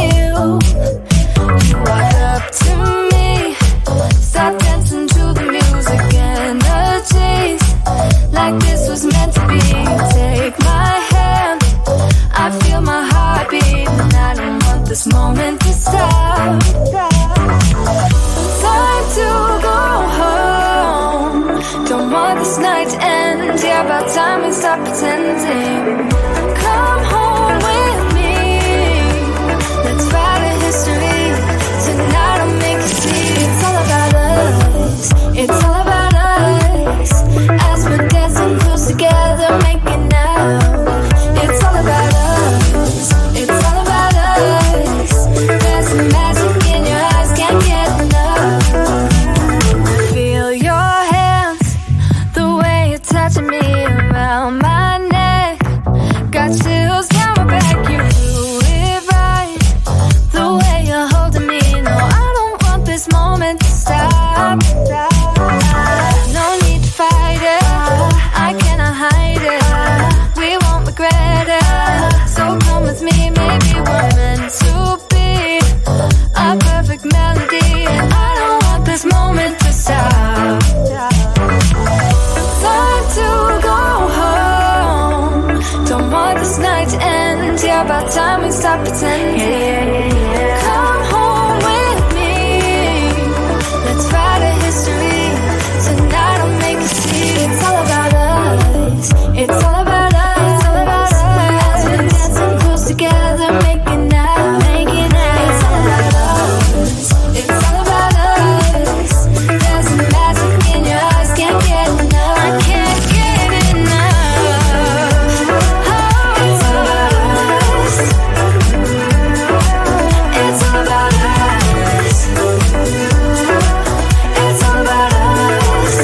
feel. You walk up to me, start dancing to the music and the chase, like this was meant to be. Take my hand, I feel my heart beat, and I don't want this moment to stop. Time to go home, don't want this night to end. Yeah, about time we stop pretending. Come home with me, let's write a history. Tonight I'll make you see. It's all about us, it's all about us. As we're dancing close together, making out. It's all about us, it's all about us. There's some magic in your eyes, can't get enough. Feel your hands, the way you're touching me around my neck. Got chills down my back, you do it right. The way you're holding me, no, I don't want this moment to stop. No need to fight it, I cannot hide it. We won't regret it, so come with me. Maybe we're meant to be a perfect melody, and I don't want this moment to stop. Time to go home, don't want this night to end. Yeah, about time we stop pretending. Come home with me, let's write a history. Tonight I'll make you see. It's all about us, it's all about us, it's all about us. As we're dancing close together, making out, making out. It's all about us, it's all about us. There's some magic in your eyes, can't get enough. I can't get enough. Oh, it's all about us, it's all about us. It's all about us,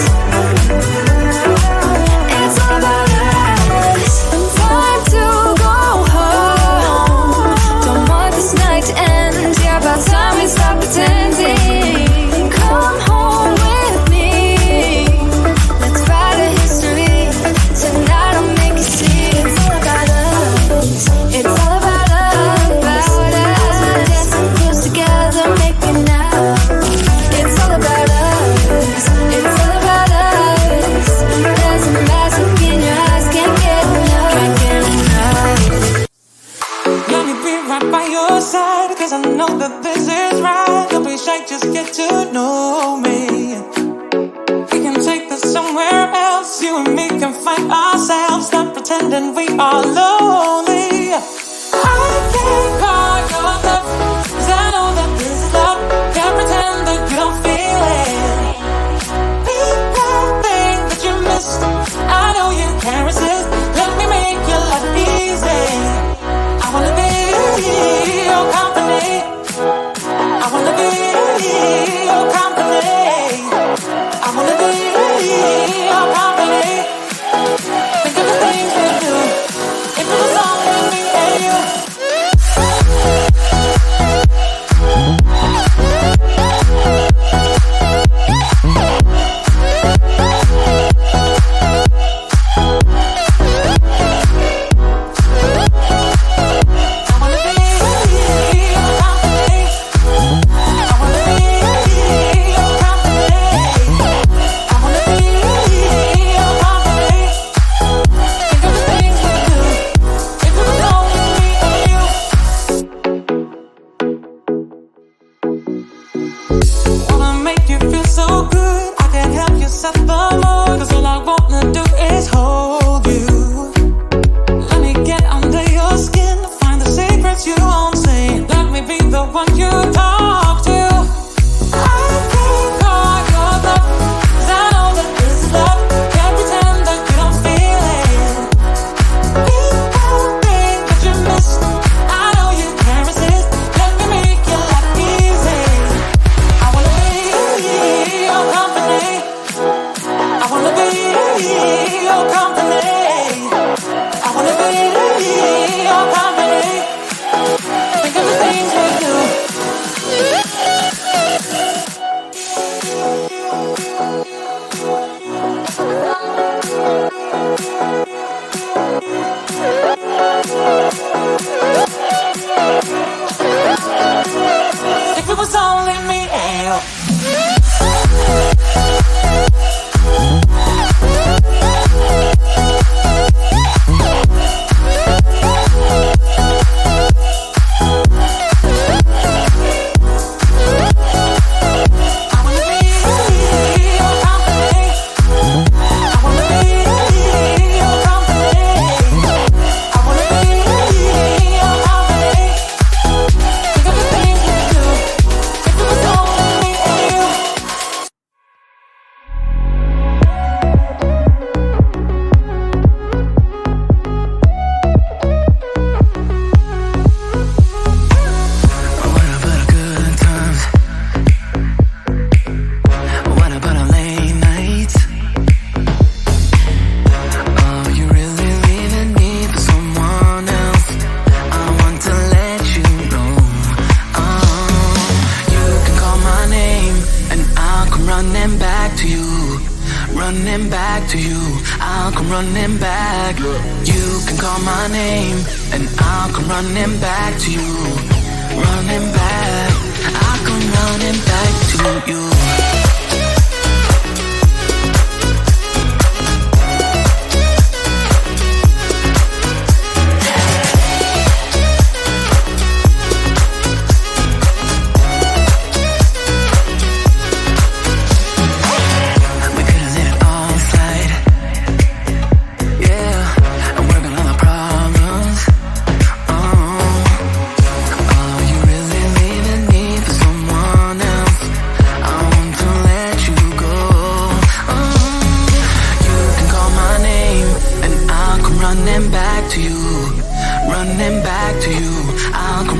it's all about us. Time to go home, don't want this night to end. Yeah, about time we stop pretending. Come home with me, let's write a history. Tonight I'll make you see. It's all about us, it's all about us, about us. We're dancing close together, making out. It's all about us, it's all about us. There's some magic in your eyes, can't get enough, can't get enough. Let me be right by your side, cause I know that this is right. Don't be shy, just get to know me. We can take this somewhere else. You and me can find ourselves. Stop pretending we are lonely. I can't call your love, cause I know that this is love. Can't pretend that you don't feel it. People think that you missed, I know you can't resist. Let me make your life easy. I wanna be your company, I wanna be your company, I wanna be your company. Think of the things we do, if it was only me and you. help. Running back to you, I'll come running back. You can call my name, and I'll come running back to you. Running back, I'll come running back to you.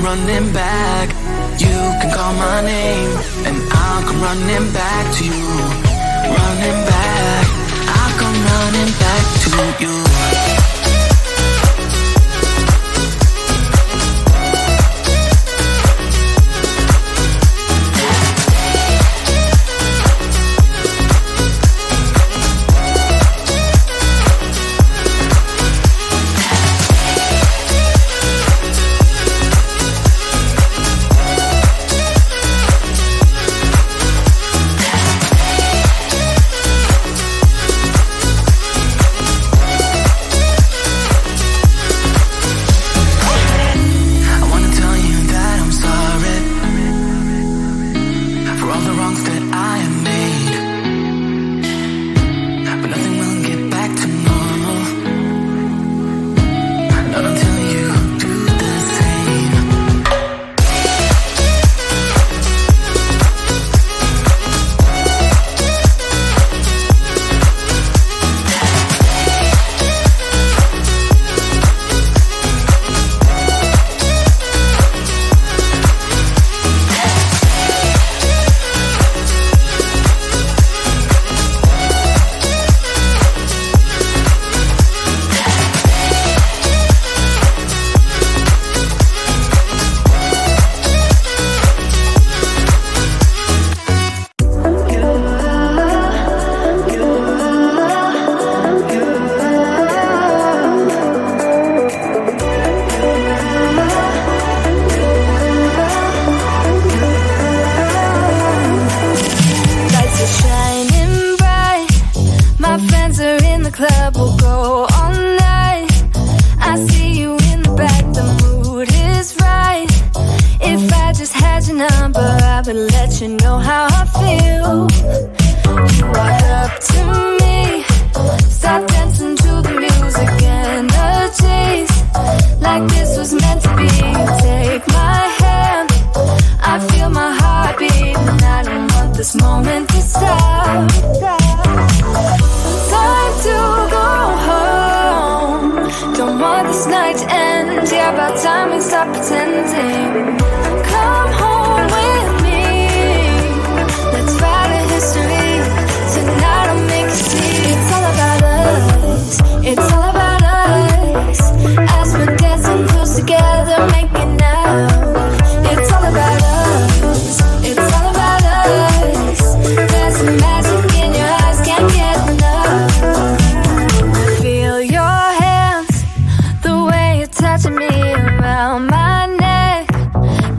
Running back, you can call my name, and I'll come running back to you. Running back, I'll come running back to you.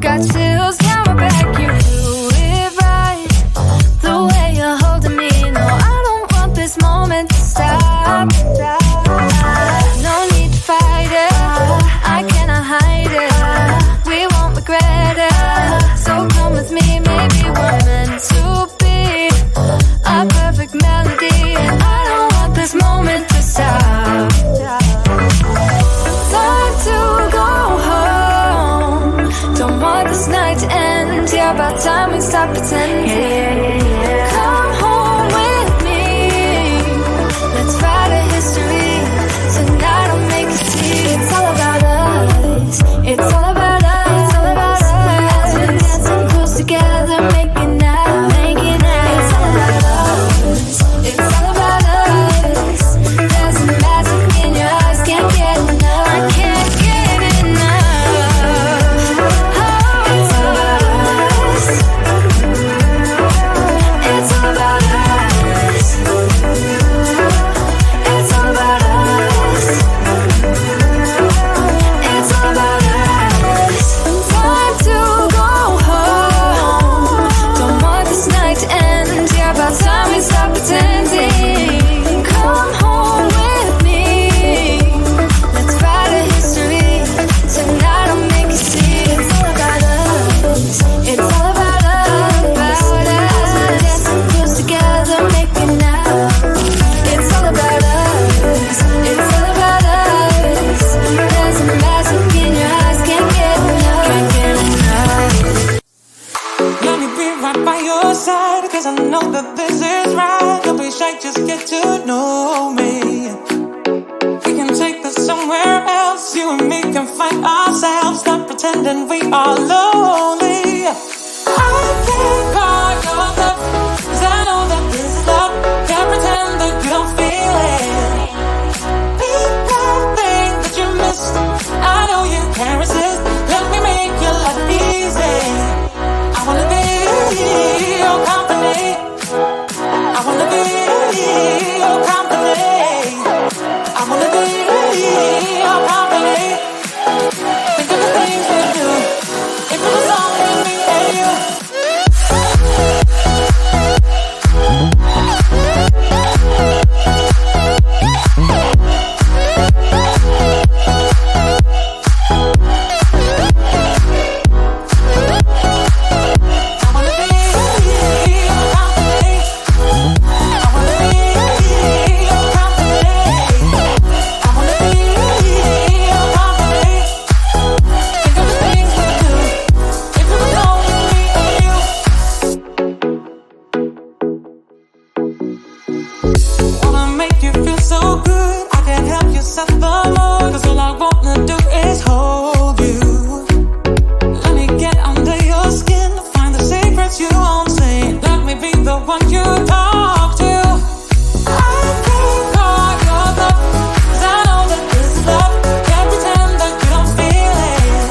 Got chills down my back, you do it right. end. Yeah, about time we stop pretending. Come home with me. Let's write a history. Tonight I'll make you see. It's all about us. It's all about us. It's all about us. As we're dancing close together, making out, making out. It's all about us. It's all about us. There's a magic in your eyes, can't get enough. I can't get enough. Oh, it's all about us. It's all about us. It's all about us. It's all about us. Time to go home. Don't want this night to end. Yeah, about time we stop pretending. Come home with me. Let's write a history. Tonight I'll make you see. It's all about us. It's all about us. About us. We're dancing close together, making out. It's all about us. It's all about us. There's a magic in your eyes, can't get enough. Can't get enough. Let me be right by your side, cause I know that this is right. Don't be shy, just get to know me. We can take this somewhere else. You and me can find ourselves. Stop pretending we are lonely. I can't call your bluff, cause I know that this is love. Can't pretend that you don't feel it. Be that thing that you missed. I know you can't resist. Let me make your life easy. I wanna be your company. I wanna be your company. I wanna be your company. Think of the things we do. If it was only me and you. I wanna be your company. I wanna be your company. I wanna be your company. Think of the things we do. If it was only me and you. Wanna make you feel so good. I can help you set the mood. Cause all I wanna do is hold you. Let me get under your skin. Find the secrets you won't say. Let me be the one you talk to. I can't call your bluff, cause I know that this is love. Can't pretend that you don't feel it.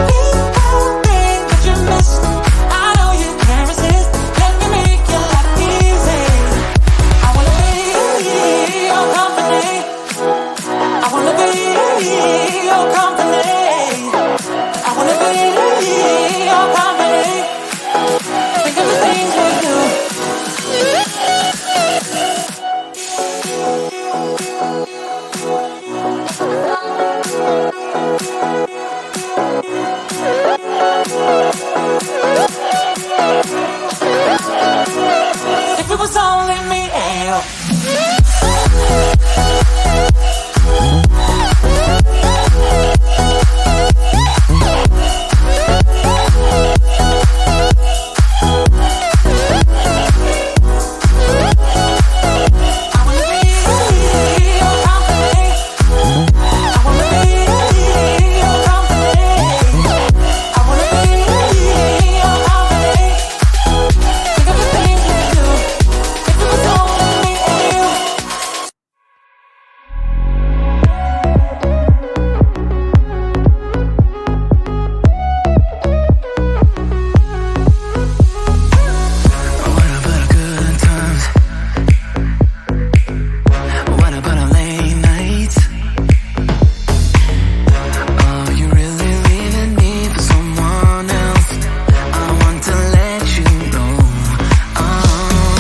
Be that thing that you missed. I know you can't resist. Let me make your life easy. I wanna be your company. I wanna be your company. I wanna be your company. Think of the things we do. If it was only me and you. I wanna be your company. I wanna be your company. I wanna be your company. Think of the things we do. If it was only me and you. What about good times? What about our late nights? Oh, you really leaving me for someone else? I want to let you know. Oh,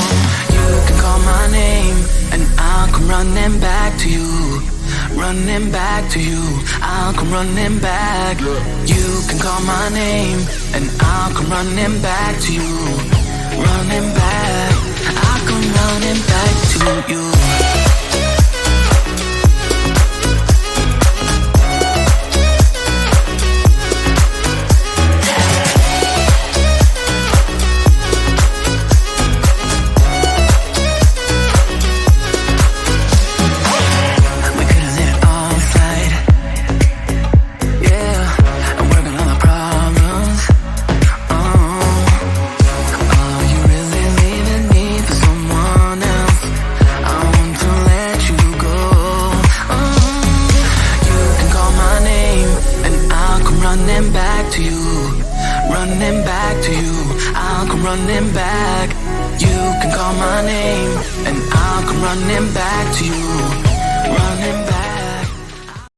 you can call my name and I'll come running back to you. Running back to you. I'll come running back. You can call my name and I'll come running back to you. Running back. I'll come running back to you. running back to you. I'll come running back. You can call my name, and I'll come running back to you. Running back.